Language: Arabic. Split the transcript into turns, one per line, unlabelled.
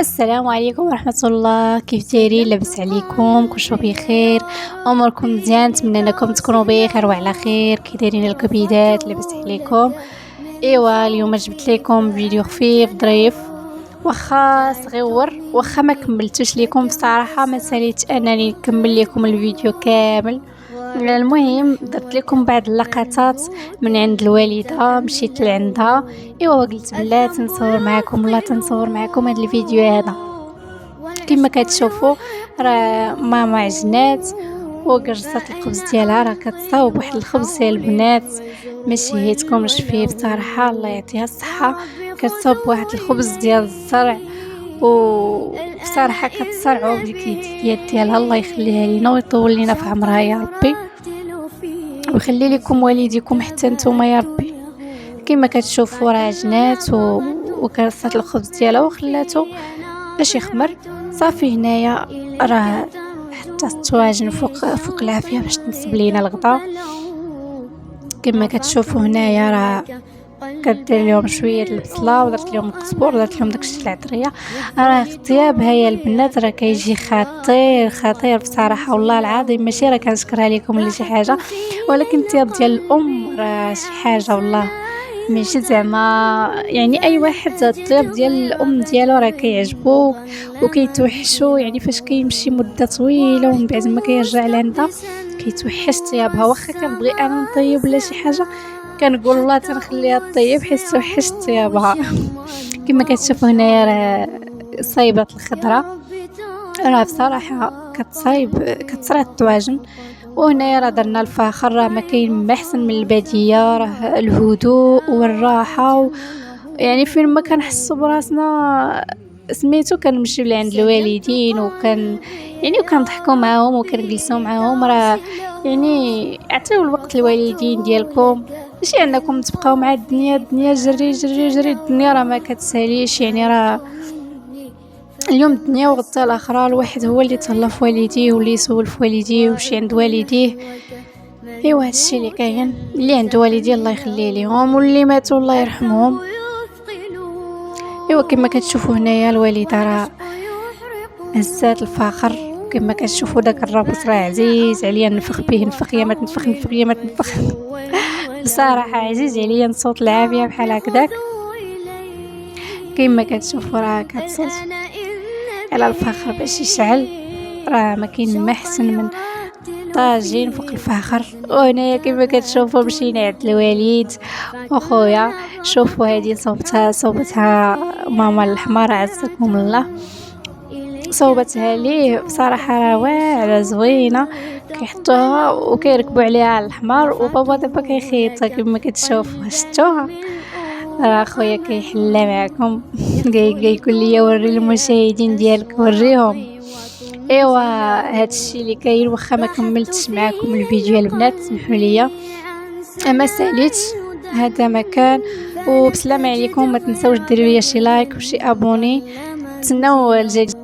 السلام عليكم ورحمة الله، كيف دايرين؟ لاباس عليكم؟ كلشي بخير؟ اموركم مزيان؟ نتمنى انكم تكونوا بخير وعلى خير. كي دايرين الكبيدات؟ لاباس عليكم؟ ايوا اليوم جبت لكم فيديو خفيف ظريف، واخا صغيور، واخا ما كملتوش لكم بصراحة، ما ساليت انني نكمل لكم الفيديو كامل. المهم درت لكم بعض اللقطات من عند الوالده، مشيت لعندها. ايوا قلت بلاتي نصور معكم، ولا تنصور معكم هذا الفيديو هذا. كما كتشوفوا راه ماما عجنات وقرصات الخبز ديالها، راه كتصاوب واحد الخبز ديال البنات ما شهيتكمش فيه بصراحه، الله يعطيها الصحه. كتصاوب واحد الخبز ديال الزرع، وبصراحه كتصرعوا بالكيديات ديالها، الله يخليها لينا ويطول لينا في عمرها يا ربي، ويخلي لكم والديكم حتى نتوما يا ربي. كما كتشوفوا راه عجنات وكرصات الخبز ديالها وخلاتو باش يخمر. صافي هنايا راه حتى الطواجن فوق العافيه باش تنصب لينا الغدا. كما كتشوفوا هنايا راه كدير لهم شويه البصله، ودرت لهم القزبور، ودرت لهم داكشي العطريه. راه اختيابها يا البنات راه كيجي خطير خطير بصراحه، والله العظيم ماشي راه كنشكرها لكم ولا شي حاجه، ولكن الطياب ديال الام راه شي حاجه والله. ماشي زعما يعني اي واحد الطياب ديال الام ديالو راه كيعجبوك وكيتوحشو، يعني فاش كيمشي مده طويله ومن بعد ما كيرجع لعندها كيتوحش طيابها. واخا كنبغي انا نطيب ولا شي حاجه كنقول الله تنخليها طيب حيت توحشت طيابها. كما كتشوفوا هنايا راه صايبه الخضره، راه بصراحه كتصرى الطواجن. وهنايا راه درنا الفاخر، راه ما كاين ما احسن من الباديه، راه الهدوء والراحه يعني فين ما كنحسوا براسنا سميتو كنمشيو لعند الوالدين، وكنضحكوا معاهم وكنجلسوا معاهم. راه يعني عطيو الوقت الوالدين ديالكم، ماشي انكم تبقاو مع الدنيا جري جري جري. الدنيا راه ما كتساليش، يعني راه اليوم الدنيا وغدا الاخرى. الواحد هو اللي تهلا في والديه واللي يسول في والديه ويمشي عند والديه. ايوا هادشي اللي كاين، اللي عند والديه الله يخليه ليهم، واللي ماتوا الله يرحمهم. ايوا كما كتشوفوا هنايا الوالده راه هزات الفاخر. كما كتشوفوا داك الرابط راه عزيز عليا نفخ به، نفخ يا ما تنفخ، نفخ يا ما تنفخ. بصراحه عزيز عليا نصوت العافيه بحال هكذاك. كما كتشوفوا راه كتصوت على الفخر باش يشعل، راه ما كاين ما احسن من طاجين فوق الفخر. وهنايا كما كتشوفوا مشينا عند الوالد وخويا. شوفوا هذه صوبتها ماما الحمار عزكم الله، صوبتها ليه بصراحه راه واعره زوينه. كيحطوها وكيركبوا عليها الحمار، وبابا دابا كيخيطها كما كتشوفوا. شفتوها؟ راه خويا كيحلى معكم. جاي يقول لي وري المشاهدين ديالك، وريهم. ايوا هادشي اللي كاين. واخا ما كملتش معكم الفيديو البنات سمحوا لي، اما ساليت هذا مكان. وبسلام عليكم، ما تنساوش ديروا لي شي لايك وشي ابوني. تسناو الجديد.